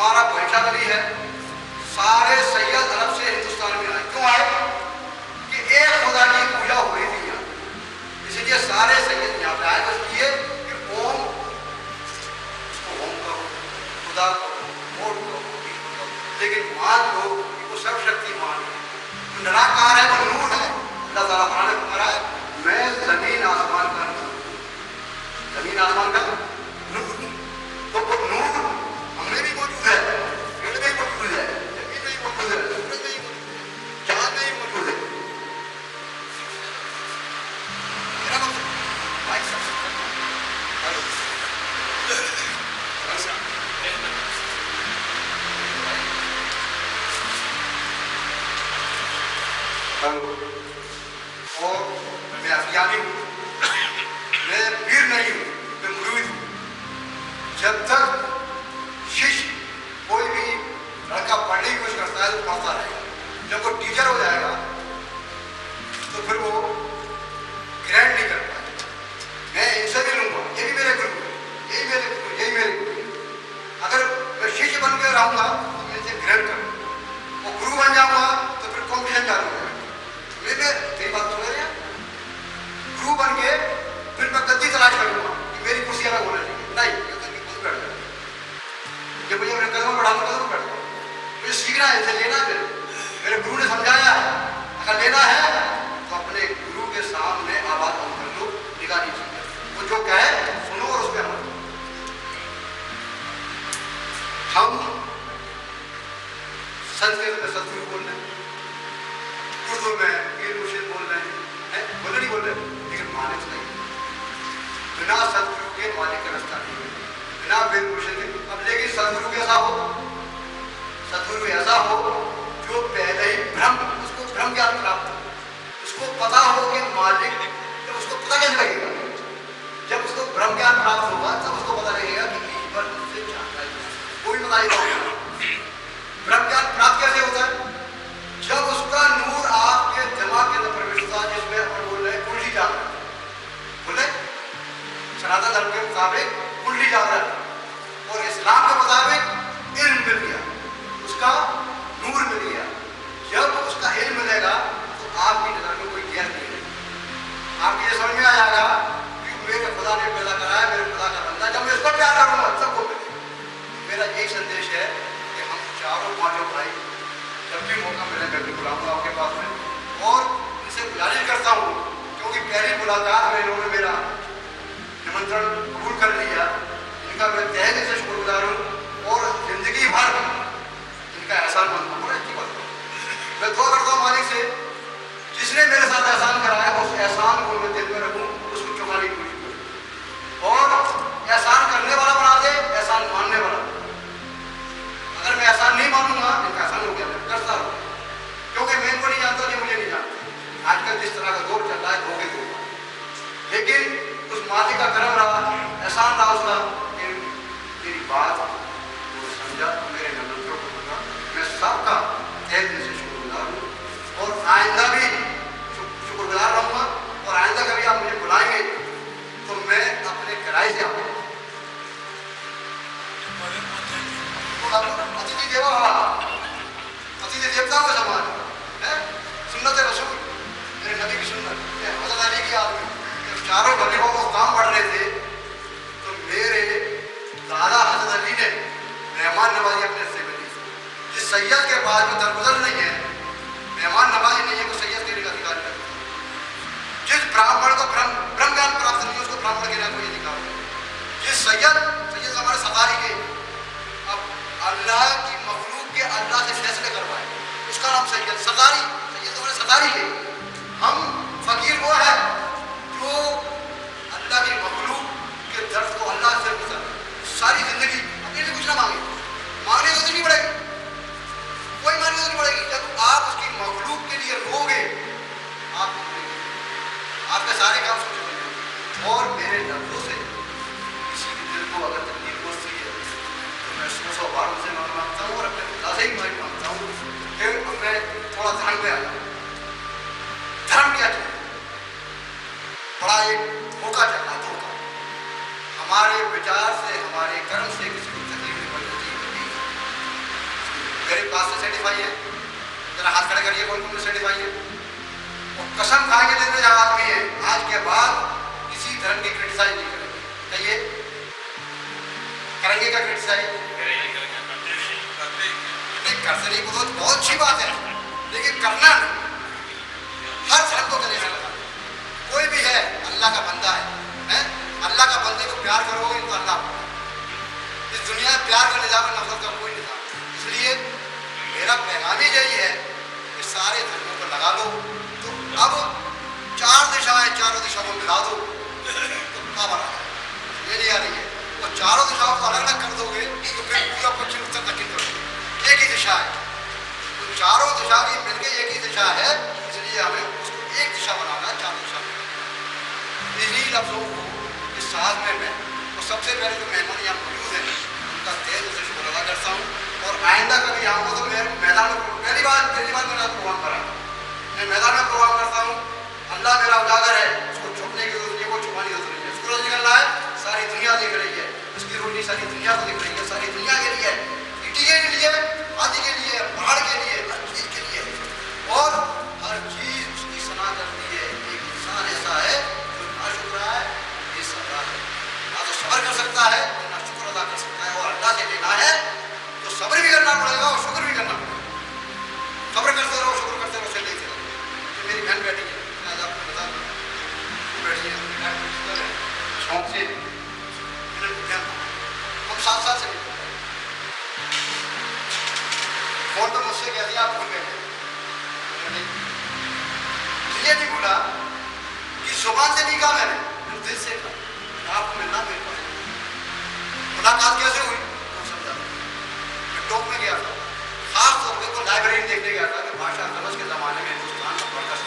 हमारा वंशावली है, सारे सैयद अरब से हिंदुस्तान में आए। क्यों आए? कि एक खुदा की पूजा हो रही थी यहाँ, इसलिए सारे सैयद यहाँ पे आए। बस ये कि ओम, उसको ओम कहो, खुदा कहो, मोट कहो, लेकिन मान लो कि वो सर्वशक्तिमान है, निराकार है, वो नूर है। अल्लाह ताला कुरान में फरमा है, मैं जमीन आसमान का नूर, जमीन आसमान का नूर। तो वो नूर हमने भी मौजूद है, पेड़ में ही मौजूद है, जमीन में ही मौजूद है, सूरज में ही मौजूद है, चांद में ही मौजूद है। मेरा मतलब भाई सब और मैं अफियानी हूँ, मैं वीर नहीं हूँ, मैं मुरीद हूँ। जब तक शिष्य कोई भी लड़का पढ़ने की कोशिश करता है तो पढ़ता रहेगा, जब वो टीचर हो जाएगा तो फिर वो ग्रैंड नहीं कर पाएगा। मैं इनसे भी लूँगा, ये भी मेरे गुरु है, यही मेरे गुरु, यही मेरे गुरु है। अगर मैं शिष्य बन के रहूँगा तो मैं इनसे ग्रैंड करूँगा, वो गुरु बन जाऊँगा तो फिर कॉम्पिटिशन चालू हो जाएगा। मेरी बात सुन रहे हैं? गुरु बन के फिर मैं गद्दी तलाश करूँगा कि मेरी कुर्सी अलग होना चाहिए, नहीं, ये गद्दी खुद बैठ जाए। जब मुझे अपने कदम बढ़ा, कदम बैठ जाए। मुझे सीखना है, इसे लेना है। मेरे गुरु ने समझाया है, अगर लेना है तो अपने गुरु के सामने आवाज बंद कर लो, निगाह नहीं चाहिए, वो जो कहे सुनो और उस पर अमल करो। हम संस्कृत में सतगुरु बोल रहे हैं, उर्दू में पीर मुर्शिद बोल रहे हैं, बोले नहीं बोल रहे, लेकिन मालिक नहीं। बिना सतगुरु के मालिक का रास्ता नहीं है, बिना पीर मुर्शिद के। अब लेकिन सतगुरु कैसा हो? सतगुरु ऐसा हो जो पहले ही ब्रह्म, उसको ब्रह्म ज्ञान प्राप्त हो, उसको पता हो कि मालिक, जब उसको पता कैसे लगेगा? जब उसको ब्रह्म ज्ञान प्राप्त होगा तब उसको पता लगेगा कि ईश्वर मुझसे चाहता है, वो भी पता ही नहीं। ब्रह्म ज्ञान प्राप्त कैसे होता है? जब उसका नूर आपके दिमाग के अंदर प्रवेश होता है, जिसमें अपन बोल रहे हैं कुंडली जागरण, बोले सनातन धर्म के मुताबिक कुंडली जागरण, और इस्लाम के मुताबिक इल्म मिल गया, उसका नूर मिल गया। जब उसका इल्म मिलेगा तो आपकी नजर में कोई गैर नहीं रहेगा, आपकी ये समझ में आ जाएगा कि मेरे खुदा ने पैदा कराया, मेरे खुदा का बंदा, जब मैं इसको प्यार करूंगा सबको मिलेगा। मेरा यही संदेश है कि हम चारों पांचों भाई जब भी मौका मिले मैं भी बुलाऊंगा आपके पास में, और इनसे गुजारिश करता हूँ, क्योंकि पहली मुलाकात में इन्होंने मेरा निमंत्रण कबूल कर लिया, इनका मैं तहे दिल से शुक्रगुजार हूँ और जिंदगी भर इनका एहसान मानता हूँ। अच्छी बात है, मैं दुआ करता हूँ मालिक से, जिसने मेरे साथ एहसान कराया उस एहसान को मैं दिल में रखूँ, उसको चुकाने की कोशिश करूँ, और एहसान करने वाला बना दे, एहसान मानने वाला। अगर मैं एहसान नहीं मानूंगा इनका एहसान हो गया, मैं करता रहूँ, क्योंकि मैं इनको नहीं जानता, ये मुझे नहीं जानता। आजकल जिस तरह का दौर चल रहा है धोखे को, लेकिन उस मालिक का करम रहा, एहसान रहा उसका, मेरी बात वो समझा, मेरे निमंत्रण को सुना। मैं सबका तहे दिल से शुक्रगुजार हूँ और आइंदा भी शुक्रगुजार रहूँगा, और आइंदा कभी आप मुझे बुलाएंगे तो मैं अपने किराए से आऊँगा। अतिथि देवो भव, अतिथि देवता का समान है। सुन्नत रसूल, मेरे नबी की सुन्नत, हज़रत अली की आदमी, जब चारों खलीफों को काम बढ़ रहे थे तो मेरे दादा हज़रत अली ने मेहमान नवाजी अपने से बनी। जिस सैयद के बाद में दरगुजर नहीं है, मेहमान नवाजी नहीं है, तो सैयद कहने का अधिकार नहीं। जिस ब्राह्मण को ब्रह्म ज्ञान प्राप्त नहीं है उसको ब्राह्मण कहने का कोई अधिकार नहीं। जिस सैयद हमारे सतारी के अल्लाह की मखलूक के अल्लाह से फैसले करवाए, उसका नाम सैयद। सतारी, सैयद हमारे सतारी के। हम फकीर वो है जो अल्लाह की मखलूक के दर्द को अल्लाह से गुजर सारी जिंदगी अपने लिए कुछ ना मांगे, मांगने की नहीं पड़ेगी, कोई मांगने नहीं पड़ेगी। जब आप उसकी मखलूक के लिए रोगे, आपके सारे काम सोच लेंगे। और मेरे लफ्जों से किसी के दिल को अगर तकलीफ पहुंचती है तो मैं 100 बार उनसे माफी मांगता हूँ और अपने खुदा से ही माफी मांगता हूँ। फिर मैं थोड़ा धर्म पे आया। धर्म क्या चाहिए? बड़ा एक धोखा चल रहा, धोखा। हमारे विचार से, हमारे कर्म से किसी को तकलीफ नहीं पड़ जाती है। बात से सेटिफाई है? जरा हाथ खड़े करिए, कौन कौन सेटिफाई है? और कसम खा के दिन में जहाँ आदमी है आज के बाद किसी धर्म की क्रिटिसाइज नहीं करेंगे। कहिए, करेंगे क्या क्रिटिसाइज? करते नहीं, बहुत अच्छी बात है, लेकिन करना नहीं। हर धर्म को गले से लगा, कोई भी है अल्लाह का बंदा है? अल्लाह का बंदे को प्यार करोगे तो अल्लाह। इस दुनिया में प्यार का निजाम, नफरत का कोई निजाम। इसलिए मेरा पैगाम ही यही है कि सारे धर्मों को लगा लो। तो अब 4 दिशाएं, चारों दिशाओं को मिला दो तो पावर आ ये नहीं आ रही है। और चारों दिशाओं को अलग अलग कर दोगे तो फिर पूरा पश्चिम उत्तर दक्षिण करोगे, एक ही दिशा है। तो चारों दिशा की मिलकर एक ही दिशा है, इसलिए हमें उसको एक दिशा बनाना है, 4 दिशा। इन्हीं लफ्जों को इस साथ में मैं और सबसे पहले जो मेहमान यहाँ मौजूद है उनका तहे दिल से शुक्र अदा करता हूँ। और आइंदा कभी आऊँगा तो मैं मैदान में पहली बार मेरा प्रोग्राम करा, मैं मैदान में प्रोग्राम करता हूँ। अल्लाह मेरा उजागर है, उसको छुपने की जरूरत नहीं है, वो छुपाने की जरूरत नहीं है। सूरज निकल रहा है, सारी दुनिया देख रही है, उसकी रोशनी सारी दुनिया को दिख रही है, सारी दुनिया के लिए, सिटी के लिए, आदि के लिए, पहाड़ के लिए, हर चीज के लिए। और हर चीज उसकी सना करती है। एक इंसान ऐसा है जो ना शुक्र है, ये सब्र है, ना तो सब्र कर सकता है ना शुक्र अदा कर सकता है। और अल्लाह से लेना है तो सब्र भी करना पड़ेगा और शुक्र भी करना पड़ेगा। सब्र करते रहो, शुक्र करते रहो, से लेते रहो। तो मेरी बहन बैठी है, मैं आज आपको बता दूँ, बैठी है शौक से, हम 7 साल से मिलते हैं। फोन तो मुझसे कह दिया आप भूल गए, इसलिए नहीं भूला कि जुबान से नहीं कहा मैंने, दिल से कहा आपको मिलना मेरे पास। मुलाकात कैसे हुई वो समझा। मैं टॉप में गया था, खास तौर पर तो लाइब्रेरी देखने गया था कि भाषा समझ के जमाने में हिंदुस्तान का बरकस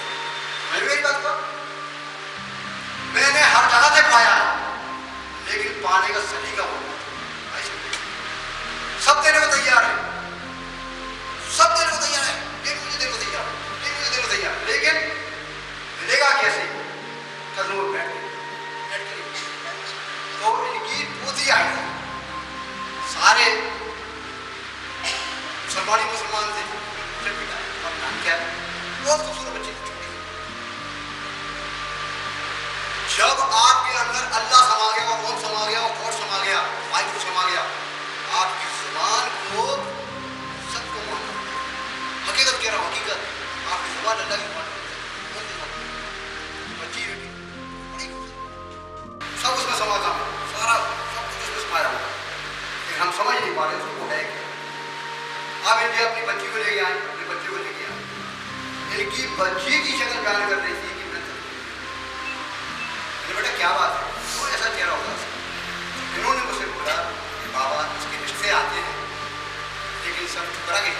मैं भी यही बात कर, मैंने हर जगह से पाया लेकिन पाने का सलीका होगा सब देने को तैयार है, सब देने को तैयार है, ये मुझे देने को तैयार है, ये मुझे देने को तैयार है, लेकिन मिलेगा कैसे? कदमों में बैठ तो इनकी पोती आई, सारे मुसलमान थे, और नाम क्या है? बहुत खूबसूरत बच्चे थे। जब आपके अंदर अल्लाह समा गया और रोम समा गया और गॉड समा गया, वाहिगुरु समा गया, आपकी जुबान को सबको मानना। हकीकत कह रहा हूँ, हकीकत आपकी जुबान अल्लाह की मानना, सब उसमें समा था, सारा सब कुछ उसमें समाया हुआ, लेकिन हम समझ नहीं पा रहे उसको है क्या। आप इंडिया अपनी बच्ची को लेके आए, अपने बच्चे को लेके आए, इनकी बच्ची की शक्ल बयान कर रही थी कि बेटा क्या बात है, तो ऐसा चेहरा होगा। इन्होंने मुझसे बोला कि बाबा इसके रिश्ते आते हैं लेकिन सब ठुकरा के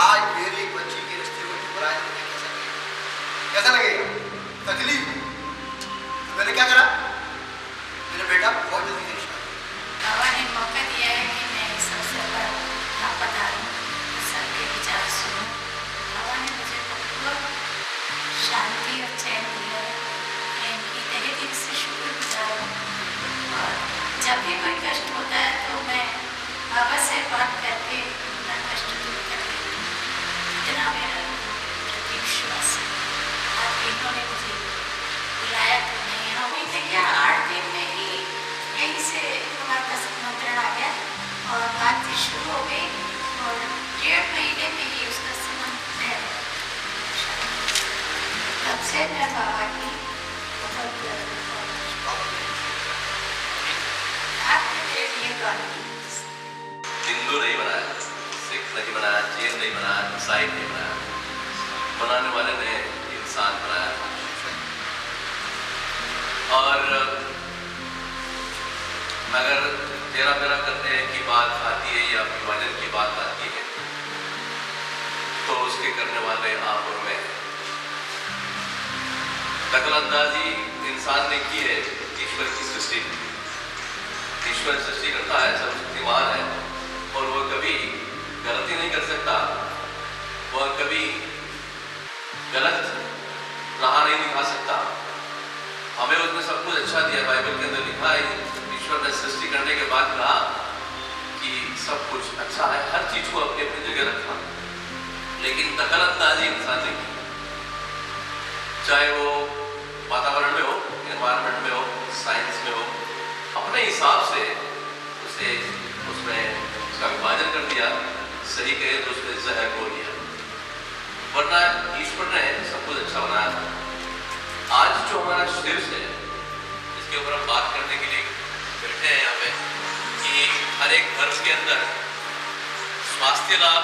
आज मेरी बच्ची के रिश्ते को ठुकराए तो कैसा लगेगा? तकलीफ। तो मैंने क्या करा, मेरे बेटा बहुत जल्दी से रिश्ता बाबा ने मौका दिया है कि मैं इस अवसर पर यहाँ पधारूं, सबके विचार सुनूं। बाबा ने मुझे बहुत शांति और चैन दिया है, मैं इनकी तहे दिल से शुक्रगुजार हूँ। और जब भी कोई कष्ट होता है तो मैं बाबा से बात करके अपना कष्ट दूर कर देती हूँ। इतना मेरा प्रतीक विश्वास है। आज इन्होंने मुझे बुलाया तो मैं यहाँ हुई थी क्या 8 दिन में ही यहीं से हमारे पास निमंत्रण आ गया और बातचीत शुरू हो गई और 1.5 महीने में ही उसका संबंध तय हो गया। तब से मैं बाबा की बहुत आपने मेरे लिए दुआ की। हिंदू नहीं बनाया, सिख नहीं बनाया, जैन नहीं बनाया, ईसाई नहीं बनाया, बनाने वाले ने इंसान बनाया। और अगर तेरा मेरा करने की बात आती है या विभाजन की बात आती है तो उसके करने वाले आप और मैं। दखलंदाजी इंसान ने की है ईश्वर की सृष्टि। ईश्वर सृष्टि करता है, सर्वशक्तिमान है और वह कभी गलती नहीं कर सकता, वह कभी गलत राह नहीं दिखा सकता। हमें उसने सब कुछ अच्छा दिया। बाइबल के अंदर लिखा है ईश्वर ने सृष्टि करने के बाद कहा कि सब कुछ अच्छा है, हर चीज को अपनी अपनी जगह रखा, लेकिन दखलअंदाजी इंसान ने की। चाहे वो वातावरण में हो, एनवायरनमेंट में हो, साइंस में हो, अपने हिसाब से उसे उसमें उसका विभाजन कर दिया। सही कहे तो उसने जहर को लिया, वरना ईश्वर ने सब कुछ अच्छा बनाया था। आज जो हमारा शीर्ष है, इसके ऊपर हम बात करने के लिए बैठे हैं यहाँ पे, कि हर एक धर्म के अंदर स्वास्थ्य लाभ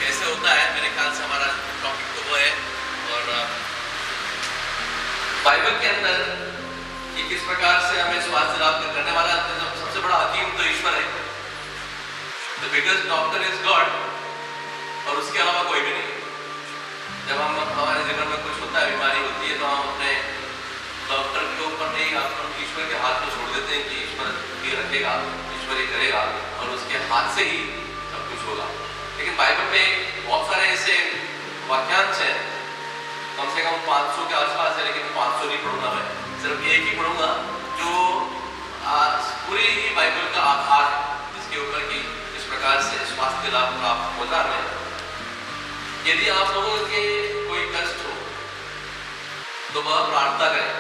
कैसे होता है। मेरे ख्याल से हमारा टॉपिक तो वो है, और बाइबल के अंदर कि किस प्रकार से हमें स्वास्थ्य लाभ करने वाला सबसे बड़ा हकीम तो ईश्वर है। The biggest doctor is God, और उसके अलावा कोई भी नहीं। जब हम हमारे जीवन में कुछ होता है, बीमारी होती है, तो हम अपने डॉक्टर के ऊपर नहीं, हम ईश्वर के हाथ में छोड़ देते हैं कि ईश्वर ये रखेगा, ईश्वर ये करेगा, और उसके हाथ से ही सब कुछ होगा। लेकिन बाइबल में बहुत सारे ऐसे वाक्यांश हैं, कम से कम 500 के आसपास है, लेकिन 500 नहीं पढ़ूंगा मैं, सिर्फ एक ही पढ़ूंगा जो पूरी ही बाइबल का आधार है, जिसके ऊपर कि इस प्रकार से स्वास्थ्य लाभ प्राप्त होता है। यदि आप लोगों के कोई कष्ट हो तो वह प्रार्थना करें,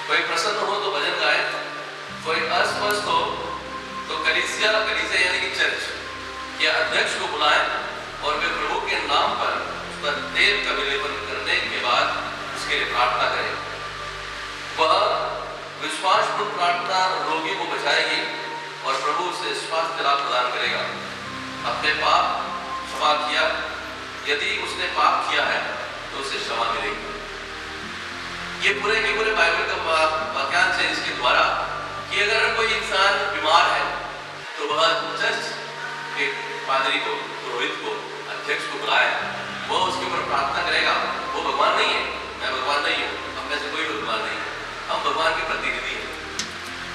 कोई प्रसन्न हो तो भजन गाए, कोई अस्वस्थ हो तो कलीसिया यानी कि चर्च या अध्यक्ष को बुलाएं, और वे प्रभु के नाम पर उस पर तेल का विलेपन करने के बाद उसके लिए प्रार्थना करें। वह विश्वासपूर्ण प्रार्थना रोगी को बचाएगी और प्रभु उसे स्वास्थ्य लाभ प्रदान करेगा। अपने पाप क्षमा किया, यदि उसने पाप किया है तो उसे क्षमा मिलेगी। ये पूरे के पूरे बाइबल का वाक्यांश है, इसके द्वारा कि अगर कोई इंसान बीमार है तो वह चर्च के पादरी को, पुरोहित को, अध्यक्ष को बुलाए, वो उसके ऊपर प्रार्थना करेगा। वो भगवान नहीं है, मैं भगवान नहीं हूँ, हम में से कोई भगवान नहीं है, हम भगवान के प्रतिनिधि हैं,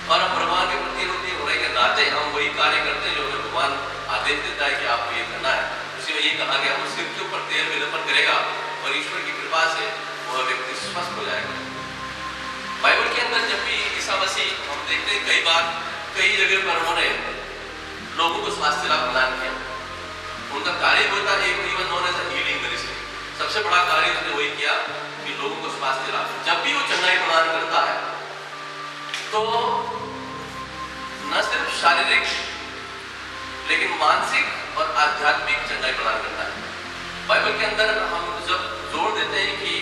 और हम भगवान के प्रतिनिधि होने के नाते हम वही कार्य करते हैं जो हमें भगवान आदेश देता है कि आपको ये करना है। उसी में ये कहा गया, वो सिर के ऊपर तेल विलेपन करेगा और ईश्वर की कृपा से वह व्यक्ति स्वस्थ हो जाएगा। बाइबल के अंदर जब भी ईसा मसीह, हम देखते हैं कई बार कई जगह पर उन्होंने लोगों को स्वास्थ्य लाभ प्रदान किया। उनका कार्य होता है even known as healing ministry, सबसे बड़ा कार्य उसने वही किया कि लोगों को स्वास्थ्य लाभ। जब भी वो चंगाई प्रदान करता है तो न सिर्फ शारीरिक लेकिन मानसिक और आध्यात्मिक चंगाई प्रदान करता है। बाइबल के अंदर हम जब जोर देते हैं कि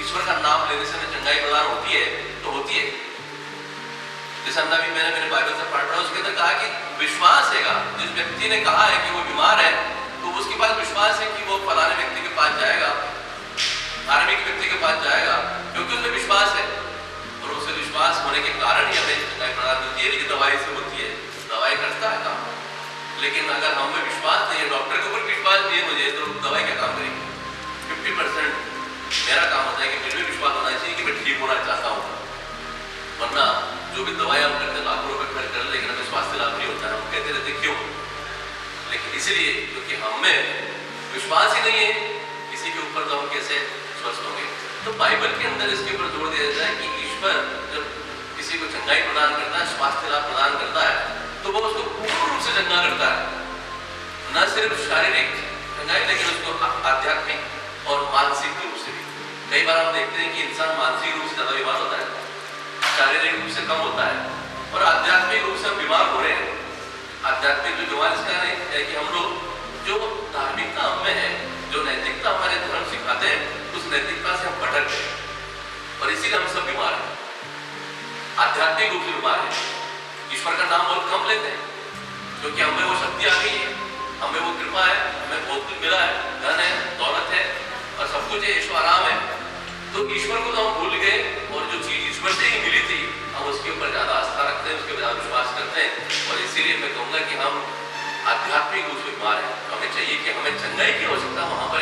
ईश्वर का नाम लेने से चंगाई प्रदान होती है, तो होती है। जैसे अभी मैंने मेरे बाइबल से पढ़ रहा, उसके अंदर कहा कि विश्वास है, जिस व्यक्ति ने कहा है कि वो बीमार है, तो उसके पास विश्वास है कि वो फलाने व्यक्ति के पास जाएगा, धार्मिक व्यक्ति के पास जाएगा, क्योंकि उसमें विश्वास है, और उसे विश्वास होने के कारण ही हमें चंगाई प्रदान होती है। लेकिन दवाई से होती है, दवाई करता है काम, लेकिन अगर हमें विश्वास नहीं है, डॉक्टर के ऊपर विश्वास नहीं है मुझे, तो दवाई क्या काम करेगी? 50% मेरा काम होता है कि मुझे भी विश्वास होना चाहिए कि मैं ठीक होना चाहता हूँ, वरना जो भी दवाई हम करते लाखों रुपए खर्च कर, लेकिन हमें स्वास्थ्य लाभ नहीं होता है। हम कहते रहते क्यों? लेकिन इसलिए क्योंकि हमें विश्वास ही नहीं है किसी के ऊपर, तो हम कैसे स्वस्थ होंगे? तो बाइबल के अंदर इसके ऊपर जोर दिया जाता है कि ईश्वर जब किसी को चंगाई प्रदान करता है, स्वास्थ्य लाभ प्रदान करता है, तो वो उसको पूर्ण रूप से चंगा करता है। न सिर्फ शारीरिक चंगाई, लेकिन उसको आध्यात्मिक और मानसिक रूप से भी। कई बार हम देखते हैं कि इंसान मानसिक रूप से ज्यादा बीमार होता है, शारीरिक रूप से कम होता है, और आध्यात्मिक रूप से हम बीमार हो रहे हैं। आध्यात्मिक जो बीमार इसका है कि हम लोग जो धार्मिकता हमें है, जो नैतिकता हमारे धर्म सिखाते हैं, उस नैतिकता से हम भटक गए, और इसीलिए हम सब बीमार हैं, आध्यात्मिक रूप से बीमार हैं। ईश्वर का नाम बहुत कम लेते हैं, क्योंकि हमें वो शक्ति आ गई है, हमें वो कृपा है, हमें बहुत कुछ मिला है, धन है, दौलत है, और सब कुछ है, ईश्वर आराम है। तो ईश्वर को तो हम भूल गए, और जो चीज ईश्वर से ही मिली थी, हम उसके ऊपर ज्यादा आस्था रखते हैं, उसके ऊपर ज्यादा विश्वास करते हैं, और इसीलिए मैं कहूँगा कि हम आध्यात्मिक रूप से बीमार हैं। हमें चाहिए कि हमें चंगाई की आवश्यकता वहां पर